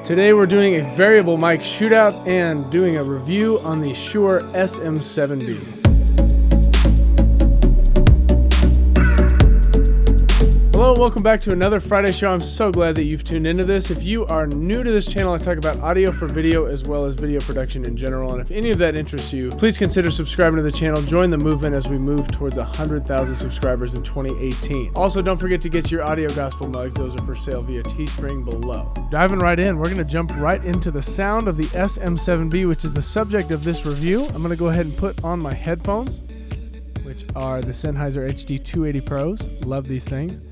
Today we're doing a variable mic shootout and doing a review on the Shure SM7B. Hello, welcome back to another Friday show. I'm so glad that you've tuned into this. If you are new to this channel, I talk about audio for video as well as video production in general. And if any of that interests you, please consider subscribing to the channel. Join the movement as we move towards 100,000 subscribers in 2018. Also, don't forget to get your audio gospel mugs. Those are for sale via Teespring below. Diving right in, we're going to jump right into the sound of the SM7B, which is the subject of this review. I'm going to go ahead and put on my headphones, which are the Sennheiser HD280 Pros. Love these things.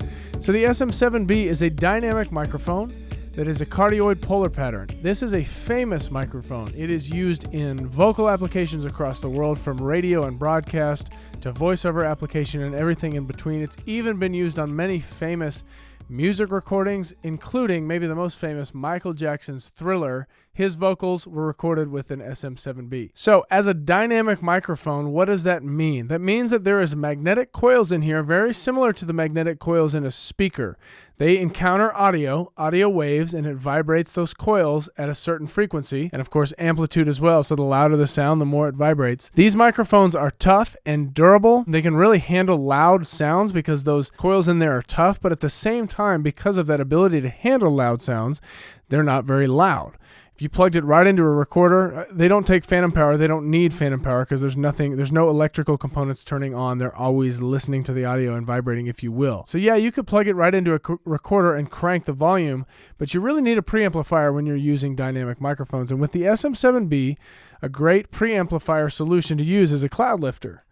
So the SM7B is a dynamic microphone that is a cardioid polar pattern. This is a famous microphone. It is used in vocal applications across the world, from radio and broadcast to voiceover application and everything in between. It's even been used on many famous music recordings, including maybe the most famous, Michael Jackson's Thriller. His vocals were recorded with an SM7B. So as a dynamic microphone, what does that mean? That means that there is magnetic coils in here, very similar to the magnetic coils in a speaker. They encounter audio waves, and it vibrates those coils at a certain frequency, and of course amplitude as well, so the louder the sound, the more it vibrates. These microphones are tough and durable. They can really handle loud sounds because those coils in there are tough, but at the same time, because of that ability to handle loud sounds, they're not very loud. If you plugged it right into a recorder, they don't take phantom power. They don't need phantom power because there's no electrical components turning on. They're always listening to the audio and vibrating, if you will. So yeah, you could plug it right into a recorder and crank the volume, but you really need a preamplifier when you're using dynamic microphones. And with the SM7B, a great preamplifier solution to use is a cloud lifter.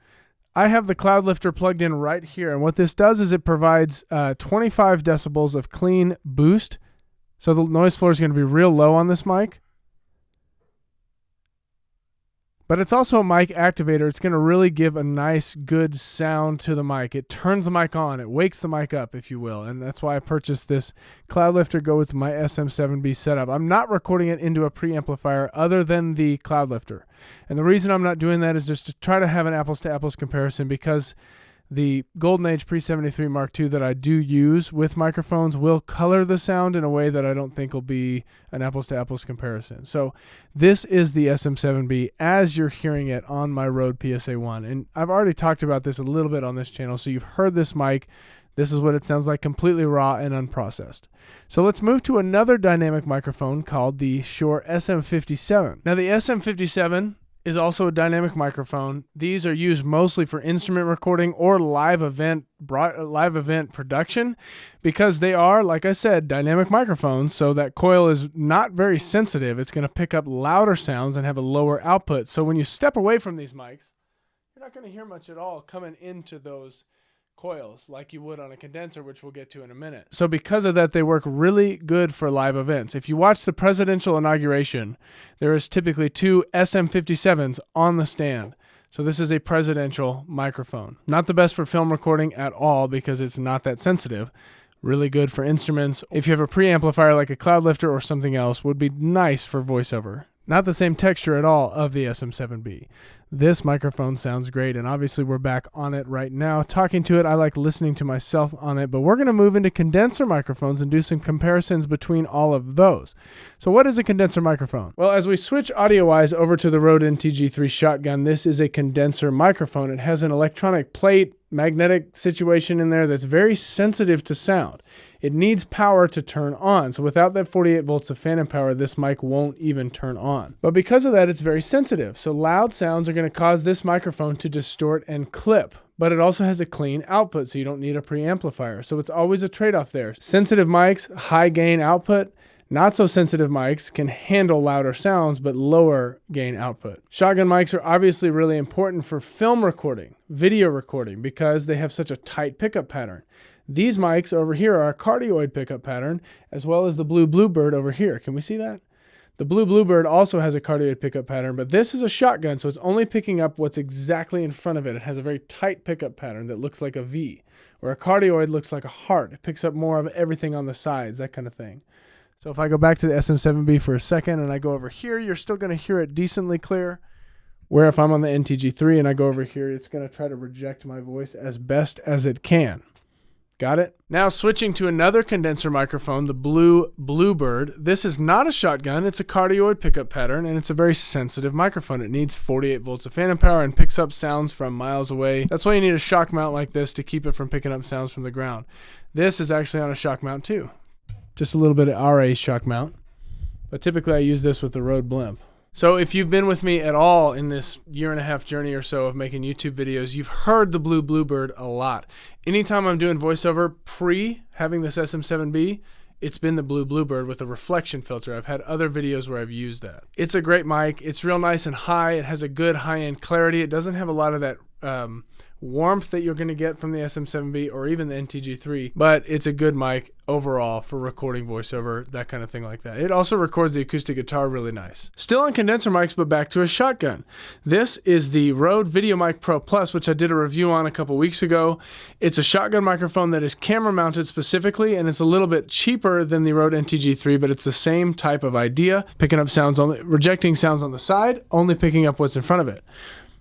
I have the cloud lifter plugged in right here, and what this does is it provides 25 decibels of clean boost. So the noise floor is going to be real low on this mic. But it's also a mic activator. It's going to really give a nice, good sound to the mic. It turns the mic on. It wakes the mic up, if you will. And that's why I purchased this cloud lifter go with my SM7B setup. I'm not recording it into a preamplifier other than the cloud lifter. And the reason I'm not doing that is just to try to have an apples-to-apples comparison, because the Golden Age Pre-73 Mark II that I do use with microphones will color the sound in a way that I don't think will be an apples-to-apples comparison. So this is the SM7B as you're hearing it on my Rode PSA-1. And I've already talked about this a little bit on this channel, so you've heard this mic. This is what it sounds like, completely raw and unprocessed. So let's move to another dynamic microphone called the Shure SM57. Now the SM57 is also a dynamic microphone. These are used mostly for instrument recording or live event production, because they are, like I said, dynamic microphones, so that coil is not very sensitive. It's going to pick up louder sounds and have a lower output. So when you step away from these mics, you're not going to hear much at all coming into those coils like you would on a condenser, which we'll get to in a minute. So because of that, they work really good for live events. If you watch the presidential inauguration, there is typically two SM57s on the stand. So this is a presidential microphone. Not the best for film recording at all because it's not that sensitive. Really good for instruments. If you have a preamplifier like a cloud lifter or something else, would be nice for voiceover. Not the same texture at all of the SM7B. This microphone sounds great, and obviously we're back on it right now. Talking to it, I like listening to myself on it, but we're going to move into condenser microphones and do some comparisons between all of those. So what is a condenser microphone? Well, as we switch audio-wise over to the Rode NTG3 shotgun, this is a condenser microphone. It has an electronic plate, magnetic situation in there that's very sensitive to sound. It needs power to turn on. So without that 48 volts of phantom power, this mic won't even turn on. But because of that, it's very sensitive. So loud sounds are going to cause this microphone to distort and clip. But it also has a clean output, so you don't need a preamplifier. So it's always a trade-off there. Sensitive mics, high gain output. Not so sensitive mics can handle louder sounds, but lower gain output. Shotgun mics are obviously really important for film recording, video recording, because they have such a tight pickup pattern. These mics over here are a cardioid pickup pattern, as well as the Bluebird over here. Can we see that? The Bluebird also has a cardioid pickup pattern, but this is a shotgun, so it's only picking up what's exactly in front of it. It has a very tight pickup pattern that looks like a V, where a cardioid looks like a heart. It picks up more of everything on the sides, that kind of thing. So if I go back to the SM7B for a second and I go over here, you're still going to hear it decently clear. Where if I'm on the NTG3 and I go over here, it's going to try to reject my voice as best as it can. Got it? Now switching to another condenser microphone, the Bluebird. This is not a shotgun, it's a cardioid pickup pattern, and it's a very sensitive microphone. It needs 48 volts of phantom power and picks up sounds from miles away. That's why you need a shock mount like this to keep it from picking up sounds from the ground. This is actually on a shock mount too. Just a little bit of RA shock mount. But typically I use this with the Rode Blimp. So if you've been with me at all in this 1.5 year journey or so of making YouTube videos, you've heard the Bluebird a lot. Anytime I'm doing voiceover pre having this SM7B, it's been the Bluebird with a reflection filter. I've had other videos where I've used that. It's a great mic. It's real nice and high. It has a good high-end clarity. It doesn't have a lot of that warmth that you're going to get from the SM7B or even the NTG3, but it's a good mic overall for recording voiceover, that kind of thing like that. It also records the acoustic guitar really nice. Still on condenser mics, but back to a shotgun. This is the Rode Videomic Pro Plus, which I did a review on a couple weeks ago. It's a shotgun microphone that is camera mounted specifically, and it's a little bit cheaper than the Rode NTG3, but it's the same type of idea, picking up sounds rejecting sounds on the side, only picking up what's in front of it.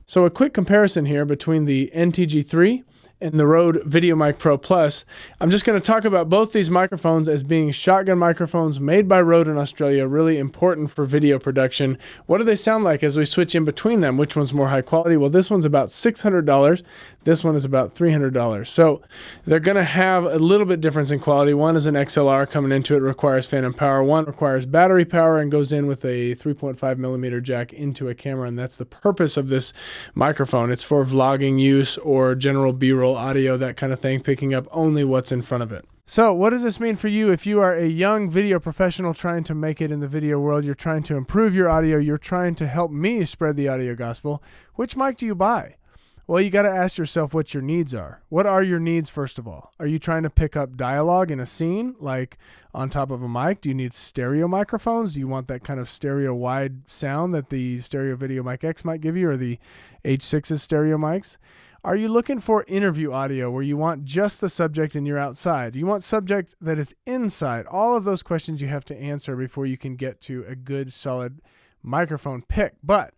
So a quick comparison here between the NTG3 and the Rode Videomic Pro Plus. I'm just going to talk about both these microphones as being shotgun microphones made by Rode in Australia, really important for video production. What do they sound like as we switch in between them? Which one's more high quality? Well, this one's about $600. This one is about $300. So they're going to have a little bit difference in quality. One is an XLR coming into it, requires phantom power. One requires battery power and goes in with a 3.5 millimeter jack into a camera. And that's the purpose of this microphone. It's for vlogging use or general B-roll audio, that kind of thing, picking up only what's in front of it. So what does this mean for you if you are a young video professional trying to make it in the video world? You're trying to improve your audio. You're trying to help me spread the audio gospel. Which mic do you buy? Well, you got to ask yourself what your needs are. What are your needs, first of all? Are you trying to pick up dialogue in a scene, like on top of a mic? Do you need stereo microphones? Do you want that kind of stereo wide sound that the Stereo Videomic X might give you, or the H6's stereo mics? Are you looking for interview audio where you want just the subject and you're outside? Do you want subject that is inside? All of those questions you have to answer before you can get to a good, solid microphone pick. But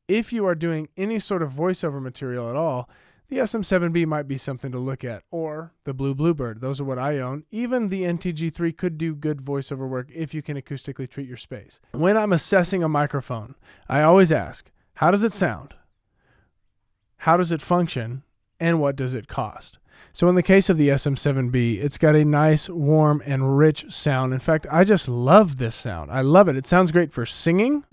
if you are doing any sort of voiceover material at all, the SM7B might be something to look at, or the Bluebird. Those are what I own. Even the NTG3 could do good voiceover work if you can acoustically treat your space. When I'm assessing a microphone, I always ask, how does it sound? How does it function? And what does it cost? So in the case of the SM7B, it's got a nice, warm, and rich sound. In fact, I just love this sound. I love it. It sounds great for singing.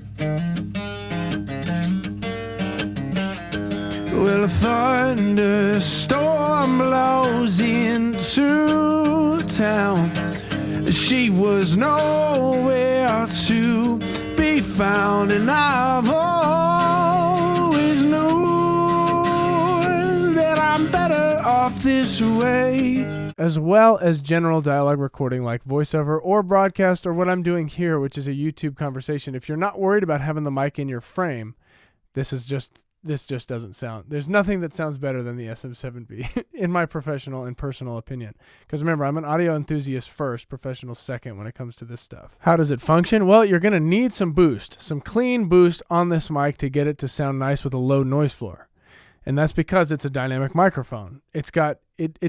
Well, a thunderstorm blows into town. She was nowhere to be found, and I've always known that I'm better off this way. As well as general dialogue recording like voiceover or broadcast, or what I'm doing here, which is a YouTube conversation. If you're not worried about having the mic in your frame, this just doesn't sound. There's nothing that sounds better than the SM7B in my professional and personal opinion. Because remember, I'm an audio enthusiast first, professional second when it comes to this stuff. How does it function? Well, you're going to need some boost, some clean boost on this mic to get it to sound nice with a low noise floor. And that's because it's a dynamic microphone. It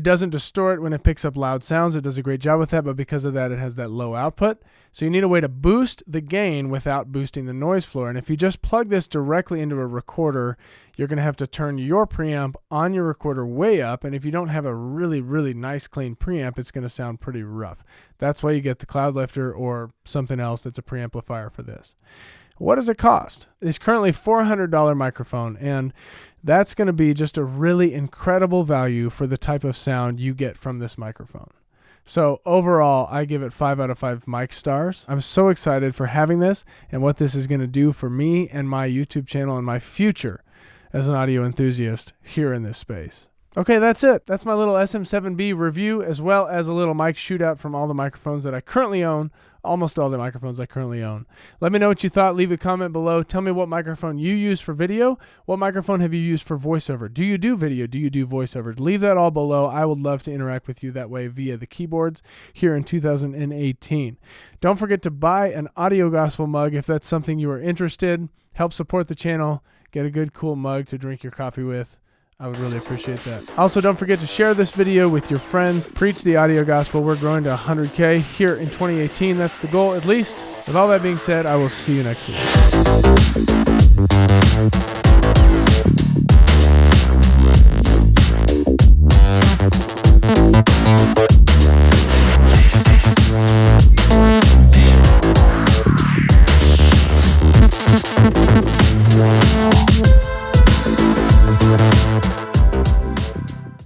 doesn't distort when it picks up loud sounds. It does a great job with that, but because of that, it has that low output. So you need a way to boost the gain without boosting the noise floor. And if you just plug this directly into a recorder, you're going to have to turn your preamp on your recorder way up. And if you don't have a really, really nice, clean preamp, it's going to sound pretty rough. That's why you get the Cloud Lifter or something else that's a preamplifier for this. What does it cost? It's currently $400 microphone, and that's going to be just a really incredible value for the type of sound you get from this microphone. So overall, I give it 5 out of 5 mic stars. I'm so excited for having this and what this is going to do for me and my YouTube channel and my future as an audio enthusiast here in this space. Okay, that's it. That's my little SM7B review, as well as a little mic shootout from all the microphones that I currently own, almost all the microphones I currently own. Let me know what you thought. Leave a comment below. Tell me what microphone you use for video. What microphone have you used for voiceover? Do you do video? Do you do voiceover? Leave that all below. I would love to interact with you that way via the keyboards here in 2018. Don't forget to buy an Audio Gospel mug if that's something you are interested. Help support the channel. Get a good, cool mug to drink your coffee with. I would really appreciate that. Also, don't forget to share this video with your friends. Preach the audio gospel. We're growing to 100K here in 2018. That's the goal, at least. With all that being said, I will see you next week.